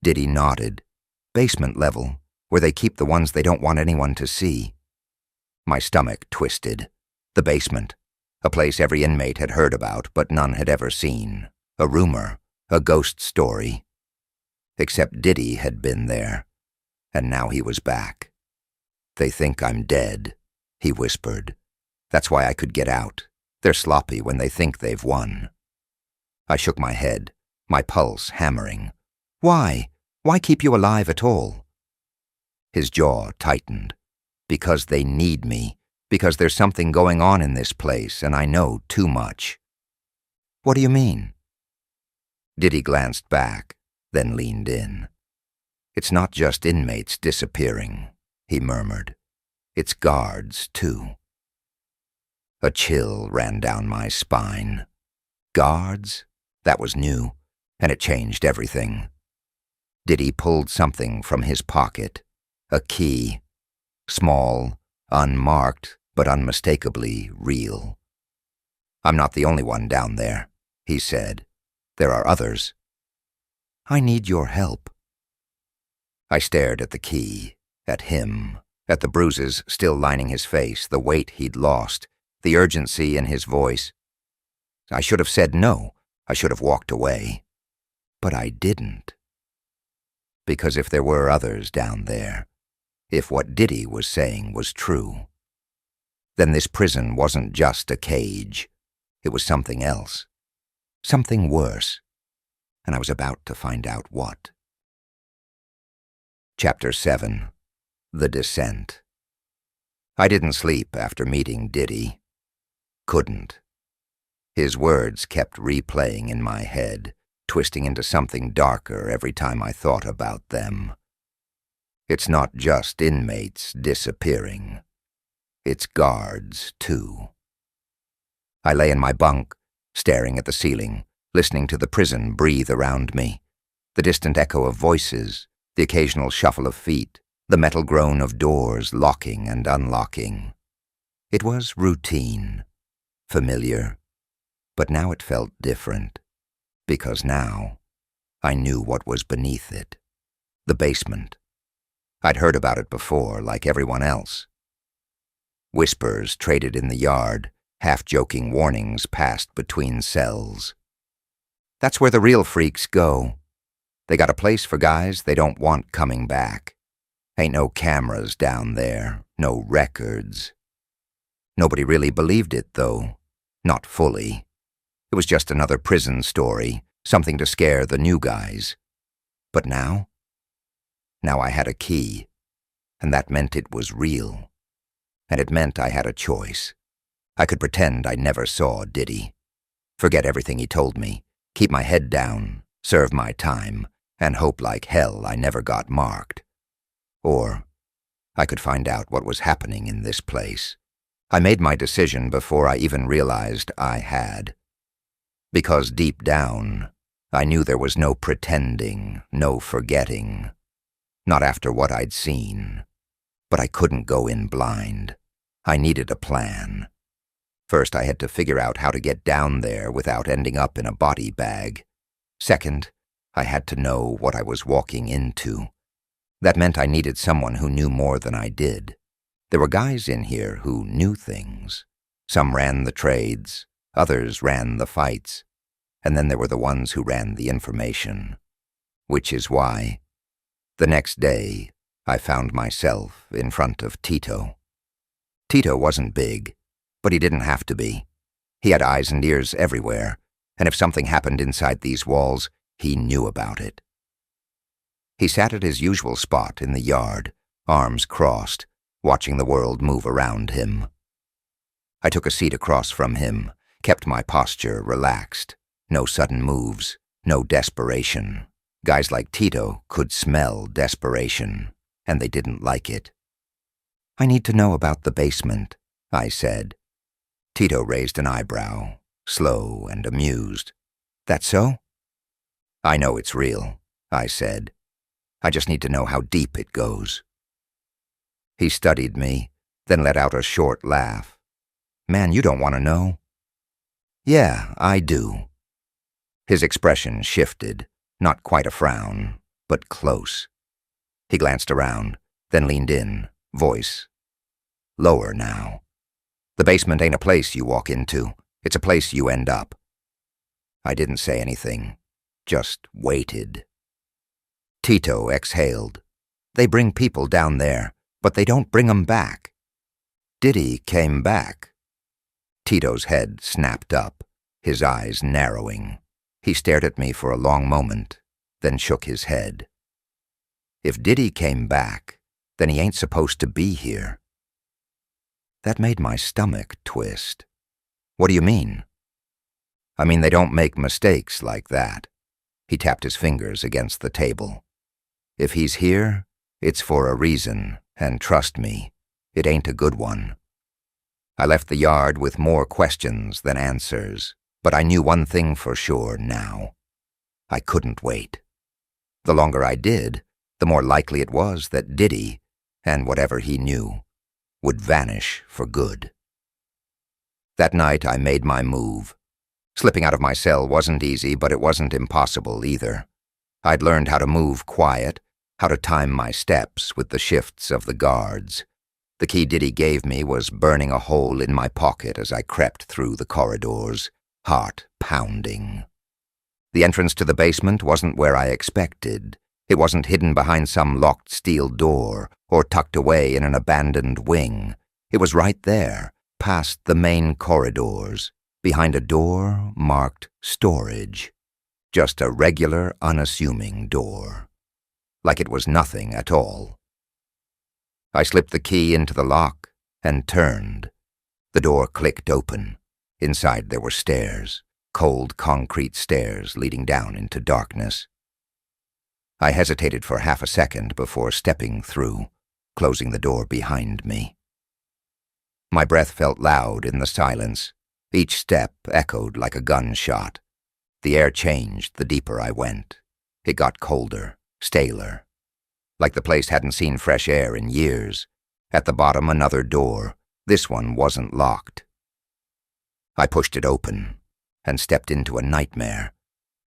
Diddy nodded. "Basement level, where they keep the ones they don't want anyone to see." My stomach twisted. The basement. A place every inmate had heard about, but none had ever seen. A rumor, a ghost story. Except Diddy had been there, and now he was back. "They think I'm dead," he whispered. "That's why I could get out. They're sloppy when they think they've won." I shook my head, my pulse hammering. "Why? Why keep you alive at all?" His jaw tightened. "Because they need me. Because there's something going on in this place, and I know too much." "What do you mean?" Diddy glanced back, then leaned in. "It's not just inmates disappearing," he murmured. "It's guards, too." A chill ran down my spine. Guards? That was new, and it changed everything. Diddy pulled something from his pocket, a key. Small, unmarked, but unmistakably real. "I'm not the only one down there," he said. "There are others." "I need your help." I stared at the key, at him, at the bruises still lining his face, the weight he'd lost, the urgency in his voice. I should have said no. I should have walked away. But I didn't. Because if there were others down there, if what Diddy was saying was true, then this prison wasn't just a cage. It was something else. Something worse. And I was about to find out what. Chapter 7. The Descent. I didn't sleep after meeting Diddy. Couldn't. His words kept replaying in my head, twisting into something darker every time I thought about them. It's not just inmates disappearing. It's guards, too. I lay in my bunk, staring at the ceiling, listening to the prison breathe around me, the distant echo of voices, the occasional shuffle of feet, the metal groan of doors locking and unlocking. It was routine, familiar, but now it felt different, because now I knew what was beneath it, the basement. I'd heard about it before, like everyone else. Whispers traded in the yard, half-joking warnings passed between cells. That's where the real freaks go. They got a place for guys they don't want coming back. Ain't no cameras down there, no records. Nobody really believed it, though. Not fully. It was just another prison story, something to scare the new guys. But now? Now I had a key, and that meant it was real. And it meant I had a choice. I could pretend I never saw Diddy. Forget everything he told me, keep my head down, serve my time, and hope like hell I never got marked. Or I could find out what was happening in this place. I made my decision before I even realized I had. Because deep down, I knew there was no pretending, no forgetting. Not after what I'd seen. But I couldn't go in blind. I needed a plan. First, I had to figure out how to get down there without ending up in a body bag. Second, I had to know what I was walking into. That meant I needed someone who knew more than I did. There were guys in here who knew things. Some ran the trades, others ran the fights, and then there were the ones who ran the information. Which is why, the next day, I found myself in front of Tito. Tito wasn't big, but he didn't have to be. He had eyes and ears everywhere, and if something happened inside these walls, he knew about it. He sat at his usual spot in the yard, arms crossed, watching the world move around him. I took a seat across from him, kept my posture relaxed. No sudden moves, no desperation. Guys like Tito could smell desperation, and they didn't like it. I need to know about the basement, I said. Tito raised an eyebrow, slow and amused. That so? I know it's real, I said. I just need to know how deep it goes. He studied me, then let out a short laugh. Man, you don't want to know. Yeah, I do. His expression shifted, not quite a frown, but close. He glanced around, then leaned in, voice lower now. The basement ain't a place you walk into. It's a place you end up. I didn't say anything, just waited. Tito exhaled. They bring people down there, but they don't bring 'em back. Diddy came back. Tito's head snapped up, his eyes narrowing. He stared at me for a long moment, then shook his head. If Diddy came back, then he ain't supposed to be here. That made my stomach twist. What do you mean? I mean they don't make mistakes like that. He tapped his fingers against the table. If he's here, it's for a reason, and trust me, it ain't a good one. I left the yard with more questions than answers, but I knew one thing for sure now. I couldn't wait. The longer I did, the more likely it was that Diddy, and whatever he knew, would vanish for good. That night I made my move. Slipping out of my cell wasn't easy, but it wasn't impossible either. I'd learned how to move quiet, how to time my steps with the shifts of the guards. The key Diddy gave me was burning a hole in my pocket as I crept through the corridors, heart pounding. The entrance to the basement wasn't where I expected. It wasn't hidden behind some locked steel door or tucked away in an abandoned wing. It was right there, past the main corridors, behind a door marked storage. Just a regular, unassuming door. Like it was nothing at all. I slipped the key into the lock and turned. The door clicked open. Inside there were stairs, cold concrete stairs leading down into darkness. I hesitated for half a second before stepping through, closing the door behind me. My breath felt loud in the silence. Each step echoed like a gunshot. The air changed the deeper I went. It got colder, staler. Like the place hadn't seen fresh air in years. At the bottom, another door. This one wasn't locked. I pushed it open and stepped into a nightmare.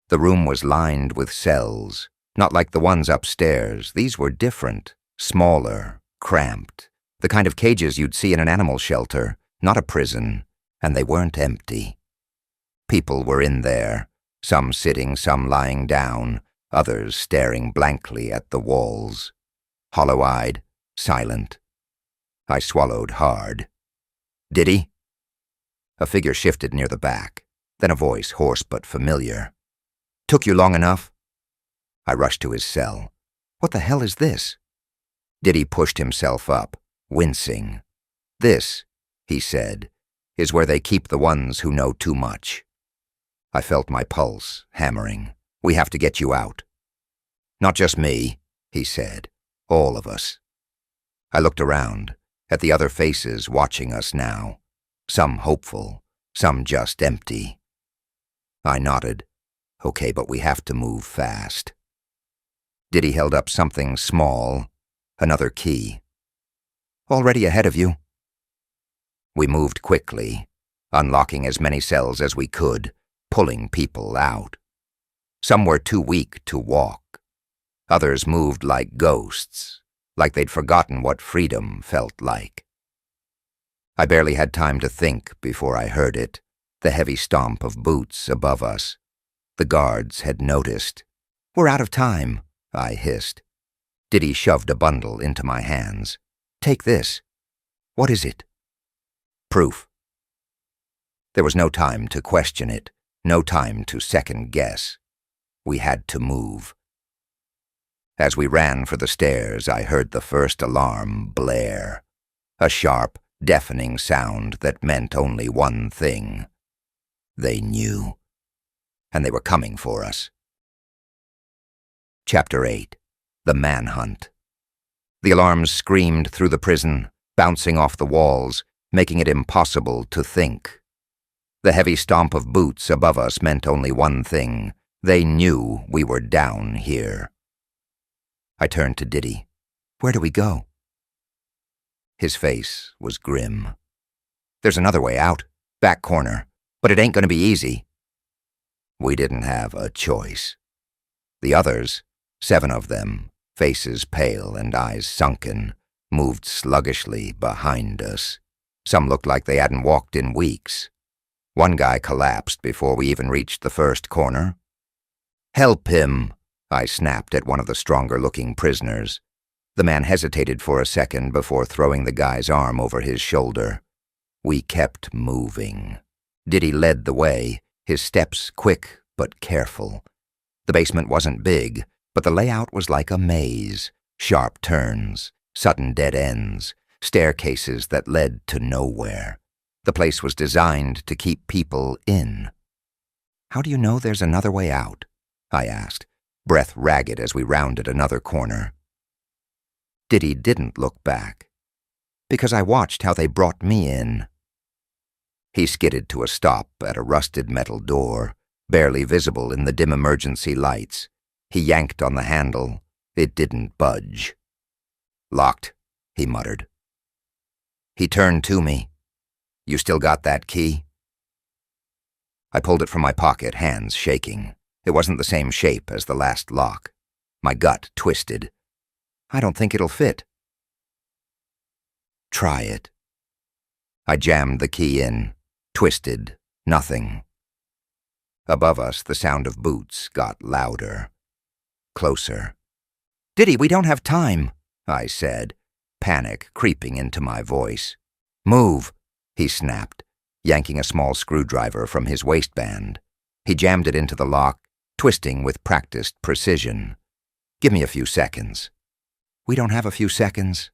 The room was lined with cells, not like the ones upstairs. These were different, smaller, cramped, the kind of cages you'd see in an animal shelter, not a prison, and they weren't empty. People were in there, some sitting, some lying down, others staring blankly at the walls. Hollow-eyed, silent. I swallowed hard. "Diddy?" A figure shifted near the back, then a voice, hoarse but familiar. "Took you long enough?" I rushed to his cell. "What the hell is this?" Diddy pushed himself up, wincing. "This," he said, "is where they keep the ones who know too much." I felt my pulse hammering. "We have to get you out." "Not just me," he said. "All of us." I looked around, at the other faces watching us now. Some hopeful, some just empty. I nodded. "Okay, but we have to move fast." Diddy held up something small, another key. "Already ahead of you." We moved quickly, unlocking as many cells as we could, pulling people out. Some were too weak to walk. Others moved like ghosts, like they'd forgotten what freedom felt like. I barely had time to think before I heard it, the heavy stomp of boots above us. The guards had noticed. "We're out of time," I hissed. Diddy shoved a bundle into my hands. "Take this." "What is it?" "Proof." There was no time to question it, no time to second guess. We had to move. As we ran for the stairs, I heard the first alarm blare. A sharp, deafening sound that meant only one thing. They knew. And they were coming for us. Chapter 8. The Manhunt. The alarms screamed through the prison, bouncing off the walls, making it impossible to think. The heavy stomp of boots above us meant only one thing. They knew we were down here. I turned to Diddy. "Where do we go?" His face was grim. "There's another way out, back corner, but it ain't gonna be easy." We didn't have a choice. The others, 7 of them, faces pale and eyes sunken, moved sluggishly behind us. Some looked like they hadn't walked in weeks. One guy collapsed before we even reached the first corner. "Help him!" I snapped at one of the stronger-looking prisoners. The man hesitated for a second before throwing the guy's arm over his shoulder. We kept moving. Diddy led the way, his steps quick but careful. The basement wasn't big, but the layout was like a maze. Sharp turns, sudden dead ends, staircases that led to nowhere. The place was designed to keep people in. "How do you know there's another way out?" I asked, breath ragged as we rounded another corner. Diddy didn't look back. "Because I watched how they brought me in." He skidded to a stop at a rusted metal door, barely visible in the dim emergency lights. He yanked on the handle. It didn't budge. "Locked," he muttered. He turned to me. "You still got that key?" I pulled it from my pocket, hands shaking. It wasn't the same shape as the last lock. My gut twisted. I don't think it'll fit." "Try it." I jammed the key in, twisted, nothing. Above us, the sound of boots got louder, closer. "Diddy, we don't have time," I said, panic creeping into my voice. "Move," he snapped, yanking a small screwdriver from his waistband. He jammed it into the lock, twisting with practiced precision. "Give me a few seconds." "We don't have a few seconds."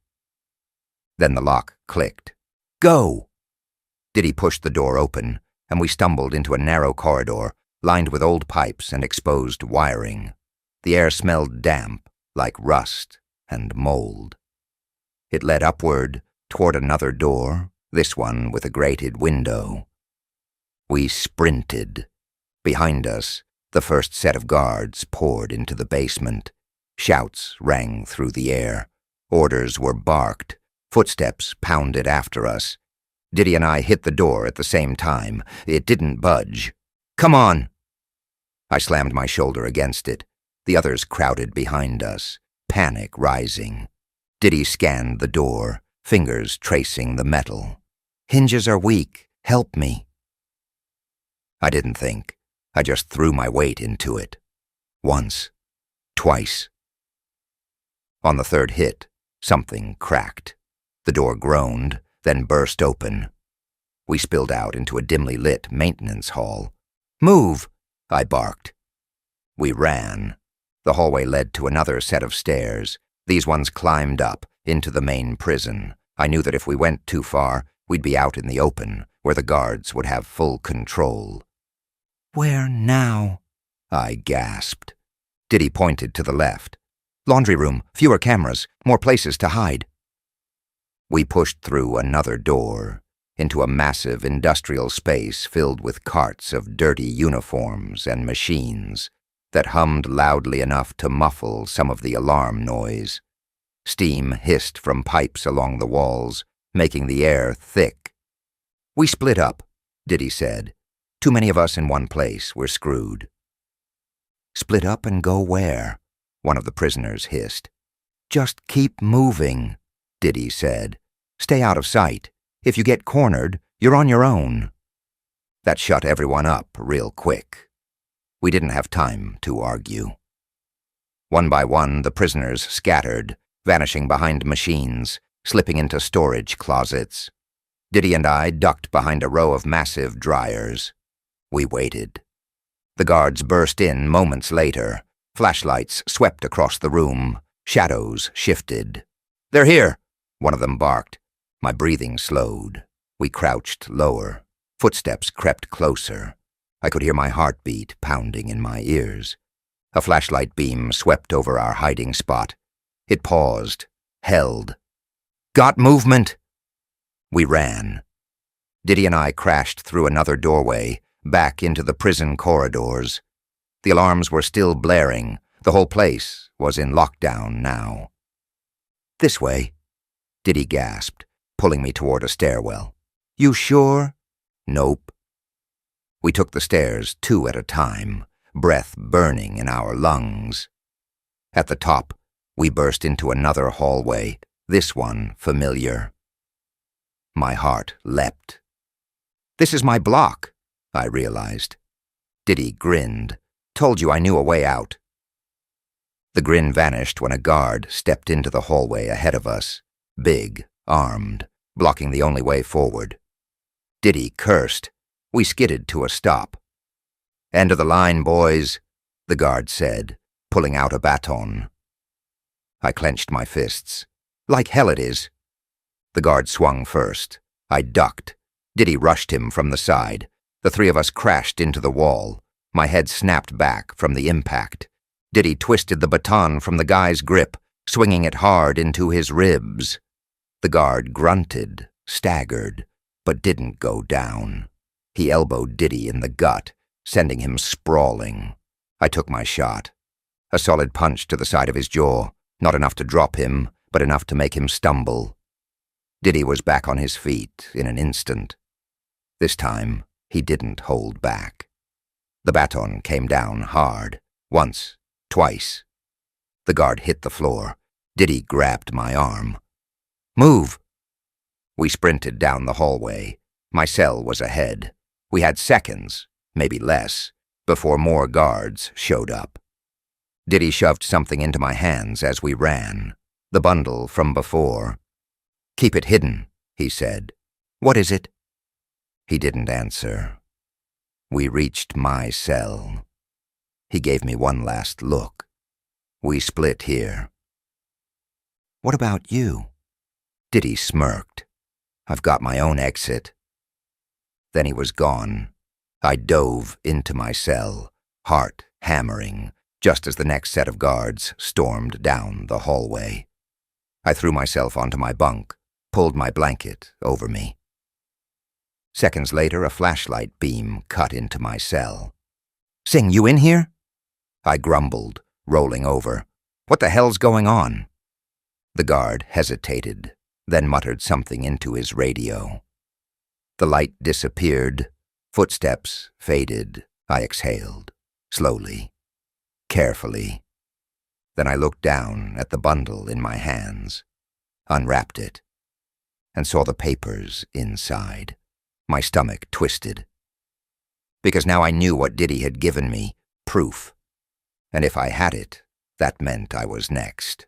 Then the lock clicked. "Go!" Diddy pushed the door open, and we stumbled into a narrow corridor lined with old pipes and exposed wiring. The air smelled damp, like rust and mold. It led upward toward another door, this one with a grated window. We sprinted. Behind us, the first set of guards poured into the basement. Shouts rang through the air. Orders were barked. Footsteps pounded after us. Diddy and I hit the door at the same time. It didn't budge. "Come on!" I slammed my shoulder against it. The others crowded behind us, panic rising. Diddy scanned the door, fingers tracing the metal. "Hinges are weak. Help me." I didn't think. I just threw my weight into it. Once. Twice. On the third hit, something cracked. The door groaned, then burst open. We spilled out into a dimly lit maintenance hall. "Move!" I barked. We ran. The hallway led to another set of stairs. These ones climbed up into the main prison. I knew that if we went too far, we'd be out in the open, where the guards would have full control. "Where now?" I gasped. Diddy pointed to the left. "Laundry room, fewer cameras, more places to hide." We pushed through another door, into a massive industrial space filled with carts of dirty uniforms and machines that hummed loudly enough to muffle some of the alarm noise. Steam hissed from pipes along the walls, making the air thick. "We split up," Diddy said. "Too many of us in one place, we're screwed." "Split up and go where?" one of the prisoners hissed. "Just keep moving," Diddy said. "Stay out of sight. If you get cornered, you're on your own." That shut everyone up real quick. We didn't have time to argue. One by one, the prisoners scattered, vanishing behind machines, slipping into storage closets. Diddy and I ducked behind a row of massive dryers. We waited. The guards burst in moments later. Flashlights swept across the room. Shadows shifted. "They're here," one of them barked. My breathing slowed. We crouched lower. Footsteps crept closer. I could hear my heartbeat pounding in my ears. A flashlight beam swept over our hiding spot. It paused, held. "Got movement!" We ran. Diddy and I crashed through another doorway, back into the prison corridors. The alarms were still blaring. The whole place was in lockdown now. "This way," Diddy gasped, pulling me toward a stairwell. "You sure?" "Nope." We took the stairs 2 at a time, breath burning in our lungs. At the top, we burst into another hallway, this one familiar. My heart leapt. "This is my block," I realized. Diddy grinned. "Told you I knew a way out." The grin vanished when a guard stepped into the hallway ahead of us, big, armed, blocking the only way forward. Diddy cursed. We skidded to a stop. "End of the line, boys," the guard said, pulling out a baton. I clenched my fists. "Like hell it is." The guard swung first. I ducked. Diddy rushed him from the side. The 3 of us crashed into the wall. My head snapped back from the impact. Diddy twisted the baton from the guy's grip, swinging it hard into his ribs. The guard grunted, staggered, but didn't go down. He elbowed Diddy in the gut, sending him sprawling. I took my shot. A solid punch to the side of his jaw, not enough to drop him, but enough to make him stumble. Diddy was back on his feet in an instant. This time, he didn't hold back. The baton came down hard, once, twice. The guard hit the floor. Diddy grabbed my arm. "Move!" We sprinted down the hallway. My cell was ahead. We had seconds, maybe less, before more guards showed up. Diddy shoved something into my hands as we ran, the bundle from before. "Keep it hidden," he said. "What is it?" He didn't answer. We reached my cell. He gave me one last look. We split here. "What about you?" Diddy smirked. "I've got my own exit." Then he was gone. I dove into my cell, heart hammering, just as the next set of guards stormed down the hallway. I threw myself onto my bunk, pulled my blanket over me. Seconds later, a flashlight beam cut into my cell. "Sing, you in here?" I grumbled, rolling over. "What the hell's going on?" The guard hesitated, then muttered something into his radio. The light disappeared. Footsteps faded. I exhaled, slowly, carefully. Then I looked down at the bundle in my hands, unwrapped it, and saw the papers inside. My stomach twisted. Because now I knew what Diddy had given me, proof. And if I had it, that meant I was next.